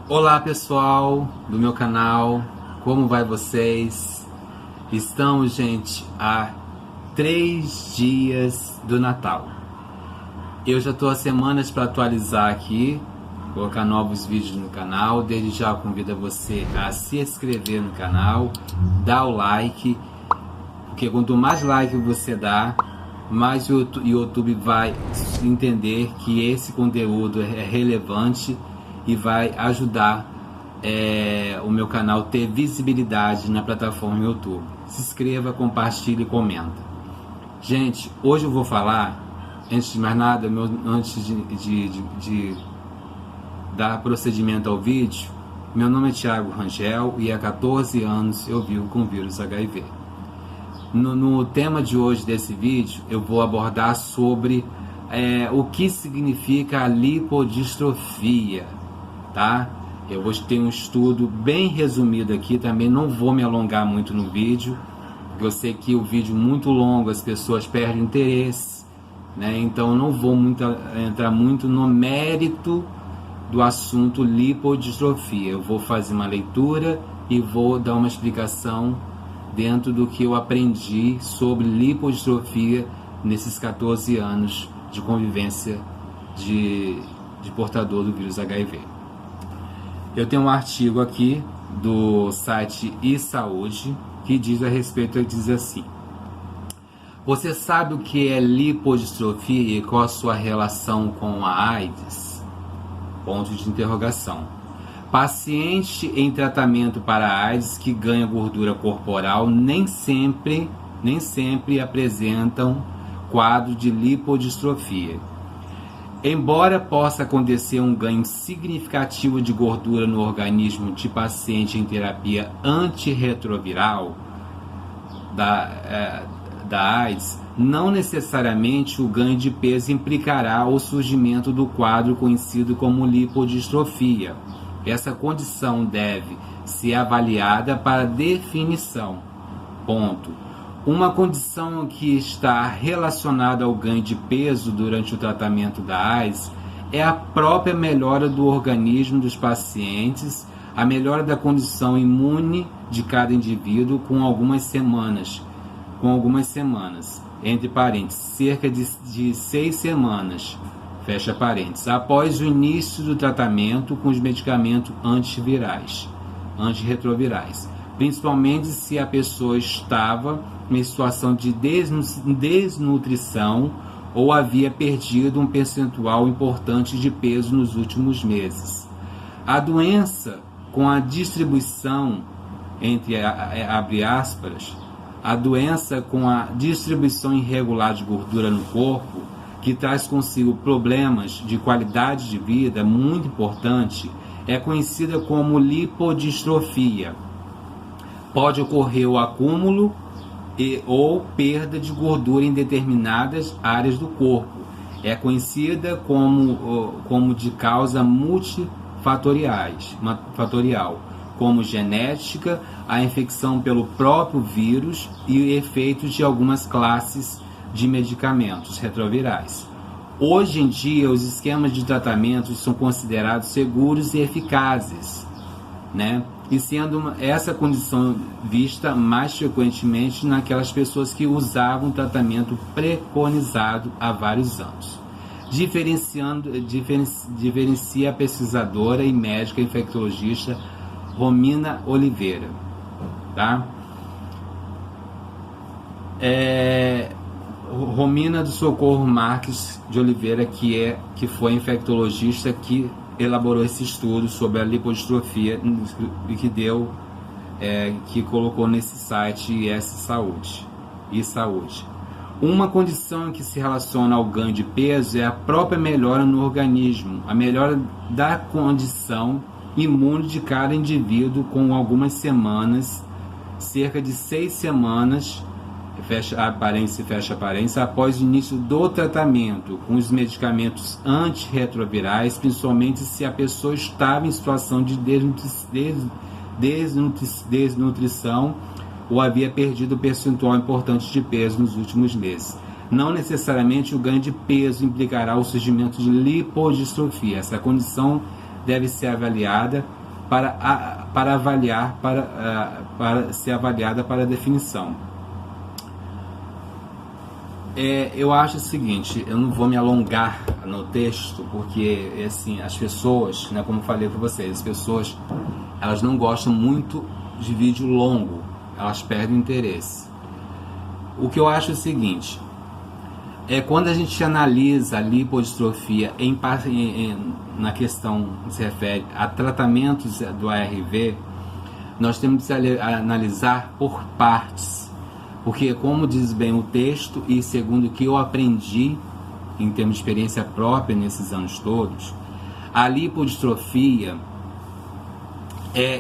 Olá pessoal do meu canal, como vai vocês? Estamos, gente, a 3 dias do Natal. Eu já estou há semanas para atualizar aqui, colocar novos vídeos no canal. Desde já convido você a se inscrever no canal, dar o like, porque quanto mais like você dá, mais o YouTube vai entender que esse conteúdo é relevante e vai ajudar o meu canal a ter visibilidade na plataforma YouTube. Se inscreva, compartilhe e comenta. Gente, hoje eu vou falar, antes de mais nada, antes de dar procedimento ao vídeo, meu nome é Thiago Rangel e há 14 anos eu vivo com vírus HIV. No tema de hoje desse vídeo, eu vou abordar sobre o que significa a lipodistrofia, tá? Eu vou ter um estudo bem resumido aqui, também não vou me alongar muito no vídeo, porque eu sei que o vídeo muito longo as pessoas perdem interesse, né? Então não vou entrar muito no mérito do assunto lipodistrofia. Eu vou fazer uma leitura e vou dar uma explicação dentro do que eu aprendi sobre lipodistrofia nesses 14 anos de convivência de portador do vírus HIV. Eu tenho um artigo aqui do site eSaúde que diz a respeito, diz assim: você sabe o que é lipodistrofia e qual a sua relação com a AIDS? Ponto de interrogação. Paciente em tratamento para AIDS que ganha gordura corporal nem sempre apresentam quadro de lipodistrofia. Embora possa acontecer um ganho significativo de gordura no organismo de paciente em terapia antirretroviral da AIDS, não necessariamente o ganho de peso implicará o surgimento do quadro conhecido como lipodistrofia. Essa condição deve ser avaliada para definição. Ponto. Uma condição que está relacionada ao ganho de peso durante o tratamento da AIDS é a própria melhora do organismo dos pacientes, a melhora da condição imune de cada indivíduo com algumas semanas, entre parênteses, cerca de 6 semanas, fecha parênteses, após o início do tratamento com os medicamentos antirretrovirais, principalmente se a pessoa estava em situação de desnutrição ou havia perdido um percentual importante de peso nos últimos meses. A doença com a distribuição, a doença com a distribuição irregular de gordura no corpo, que traz consigo problemas de qualidade de vida muito importante, é conhecida como lipodistrofia. Pode ocorrer o acúmulo ou perda de gordura em determinadas áreas do corpo. É conhecida como de causa multifatorial, como genética, a infecção pelo próprio vírus e efeitos de algumas classes de medicamentos retrovirais. Hoje em dia, os esquemas de tratamento são considerados seguros e eficazes, né? E sendo essa condição vista mais frequentemente naquelas pessoas que usavam o tratamento preconizado há vários anos. Diferencia a pesquisadora e médica infectologista Romina Oliveira, tá? Romina do Socorro Marques de Oliveira, que foi infectologista que elaborou esse estudo sobre a lipodistrofia e que colocou nesse site eSaúde. Uma condição que se relaciona ao ganho de peso é a própria melhora no organismo, a melhora da condição imune de cada indivíduo com algumas semanas, cerca de 6 semanas, fecha parênteses, após o início do tratamento com os medicamentos antirretrovirais, principalmente se a pessoa estava em situação de desnutrição ou havia perdido um percentual importante de peso nos últimos meses. Não necessariamente o ganho de peso implicará o surgimento de lipodistrofia. Essa condição deve ser avaliada para ser avaliada para definição. Eu acho o seguinte, eu não vou me alongar no texto, porque assim, as pessoas, né, como eu falei para vocês, as pessoas, elas não gostam muito de vídeo longo, elas perdem o interesse. O que eu acho é o seguinte, quando a gente analisa a lipodistrofia na questão que se refere a tratamentos do ARV, nós temos que analisar por partes, porque, como diz bem o texto, e segundo o que eu aprendi em termos de experiência própria nesses anos todos, a lipodistrofia,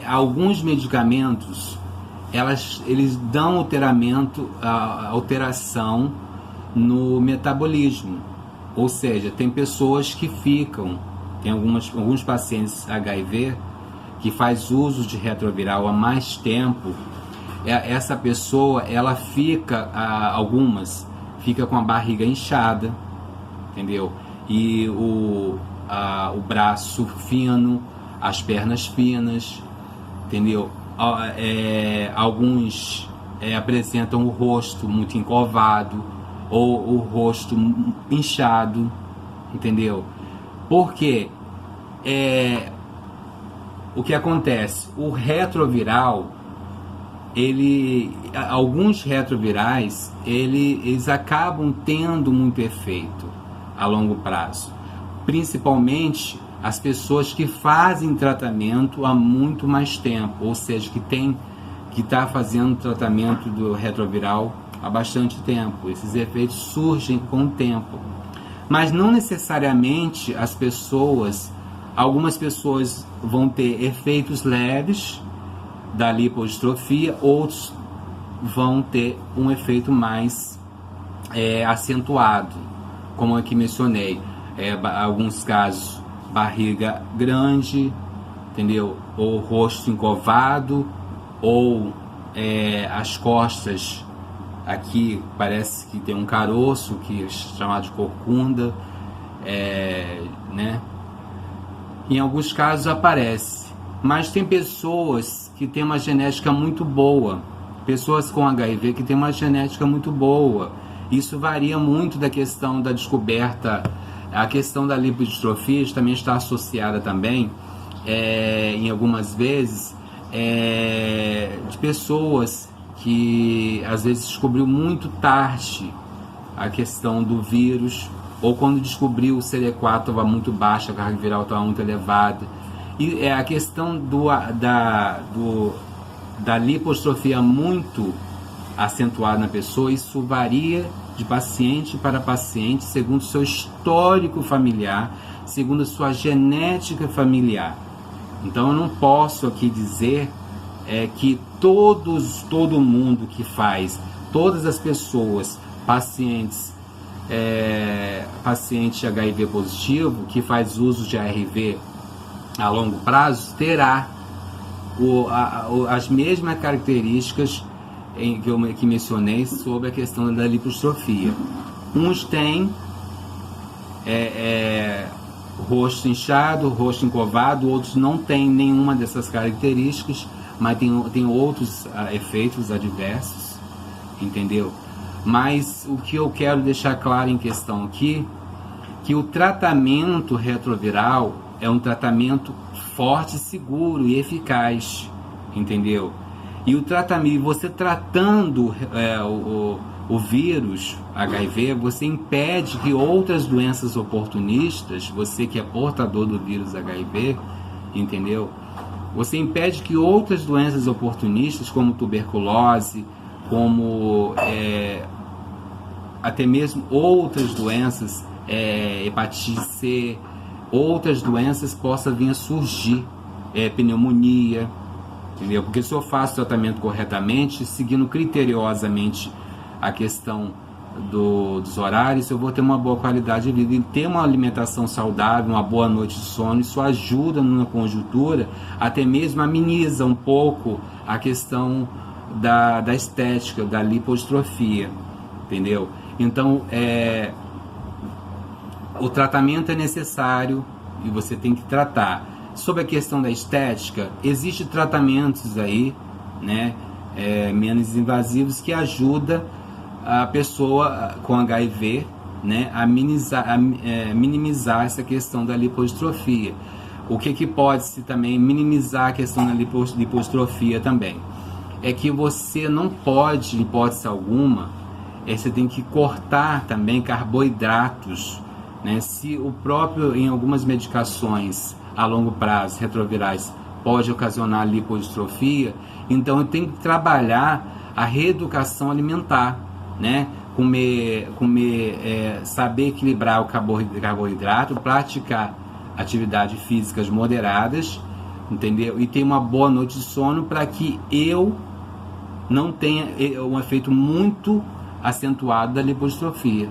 alguns medicamentos, eles dão alteração no metabolismo, ou seja, tem pessoas que tem alguns pacientes HIV que faz uso de retroviral há mais tempo. Essa pessoa, ela algumas fica com a barriga inchada, entendeu? E o braço fino, as pernas finas, entendeu? Alguns apresentam o rosto muito encovado ou o rosto inchado, entendeu? Porque o que acontece? O retroviral, alguns retrovirais, eles acabam tendo muito efeito a longo prazo, principalmente as pessoas que fazem tratamento há muito mais tempo, ou seja, que está fazendo tratamento do retroviral há bastante tempo. Esses efeitos surgem com o tempo, mas não necessariamente algumas pessoas vão ter efeitos leves da lipodistrofia, outros vão ter um efeito mais acentuado, como aqui mencionei, alguns casos barriga grande, entendeu? Ou rosto encovado, ou as costas aqui parece que tem um caroço, que é chamado de corcunda, né? Em alguns casos aparece, mas tem pessoas que têm uma genética muito boa, pessoas com HIV que têm uma genética muito boa. Isso varia muito da questão da descoberta. A questão da lipodistrofia também está associada também, em algumas vezes, de pessoas que às vezes descobriu muito tarde a questão do vírus, ou quando descobriu o CD4 estava muito baixo, a carga viral estava muito elevada. E a questão da lipodistrofia muito acentuada na pessoa, isso varia de paciente para paciente, segundo o seu histórico familiar, segundo a sua genética familiar. Então eu não posso aqui dizer que todo mundo que faz, todas as pessoas, paciente HIV positivo, que faz uso de ARV a longo prazo, terá as mesmas características que mencionei sobre a questão da lipodistrofia. Uns têm rosto inchado, rosto encovado, outros não têm nenhuma dessas características, mas tem outros efeitos adversos, entendeu? Mas o que eu quero deixar claro em questão aqui, que o tratamento retroviral é um tratamento forte, seguro e eficaz, entendeu? E você tratando o vírus HIV, você impede que outras doenças oportunistas, você que é portador do vírus HIV, entendeu? Você impede que outras doenças oportunistas, como tuberculose, como até mesmo outras doenças, hepatite C, outras doenças possam vir a surgir, pneumonia, entendeu? Porque se eu faço o tratamento corretamente, seguindo criteriosamente a questão dos horários, eu vou ter uma boa qualidade de vida. E ter uma alimentação saudável, uma boa noite de sono, isso ajuda na conjuntura, até mesmo ameniza um pouco a questão da estética, da lipodistrofia, entendeu? Então, o tratamento é necessário e você tem que tratar. Sobre a questão da estética, existem tratamentos aí, né, menos invasivos, que ajuda a pessoa com HIV, né, a minimizar essa questão da lipodistrofia. O que pode-se também minimizar a questão da lipodistrofia também? É que você não pode, em hipótese alguma, você tem que cortar também carboidratos, né? Se o próprio, em algumas medicações a longo prazo, retrovirais, pode ocasionar lipodistrofia, então tem que trabalhar a reeducação alimentar, né? Saber equilibrar o carboidrato, praticar atividades físicas moderadas, entendeu? E ter uma boa noite de sono para que eu não tenha um efeito muito acentuado da lipodistrofia,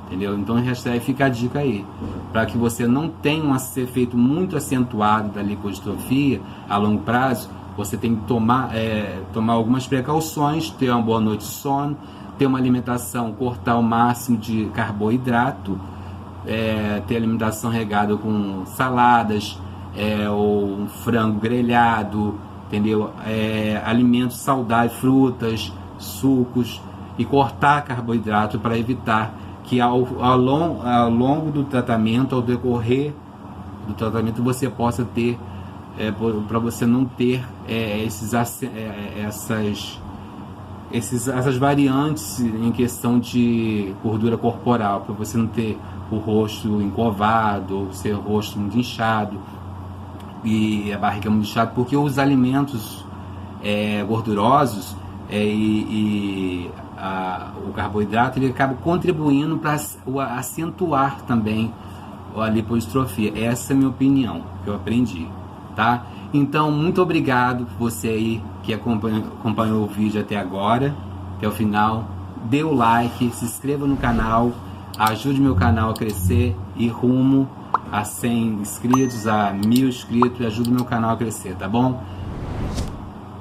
entendeu? Então fica a dica aí, para que você não tenha um efeito muito acentuado da lipodistrofia a longo prazo. Você tem que tomar algumas precauções, ter uma boa noite de sono, ter uma alimentação, cortar o máximo de carboidrato, ter alimentação regada com saladas, ou um frango grelhado, entendeu? Alimentos saudáveis, frutas, sucos, e cortar carboidrato para evitar que ao longo do tratamento, ao decorrer do tratamento, você possa ter, para você não ter essas variantes em questão de gordura corporal, para você não ter o rosto encovado, ou ser o rosto muito inchado e a barriga muito inchada, porque os alimentos gordurosos o carboidrato, ele acaba contribuindo para acentuar também a lipodistrofia. Essa é a minha opinião, que eu aprendi, tá? Então, muito obrigado por você aí que acompanhou o vídeo até agora, até o final. Dê o like, se inscreva no canal, ajude meu canal a crescer e rumo a 100 inscritos, a 1000 inscritos, e ajude meu canal a crescer, tá bom?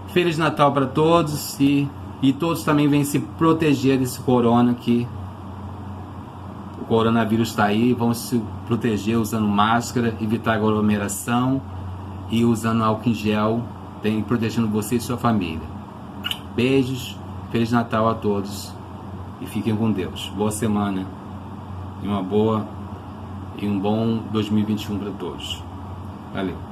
Feliz Natal para todos e todos também vêm se proteger desse corona, que o coronavírus está aí. Vamos se proteger usando máscara, evitar aglomeração e usando álcool em gel, protegendo você e sua família. Beijos, Feliz Natal a todos e fiquem com Deus. Boa semana e um bom 2021 para todos. Valeu.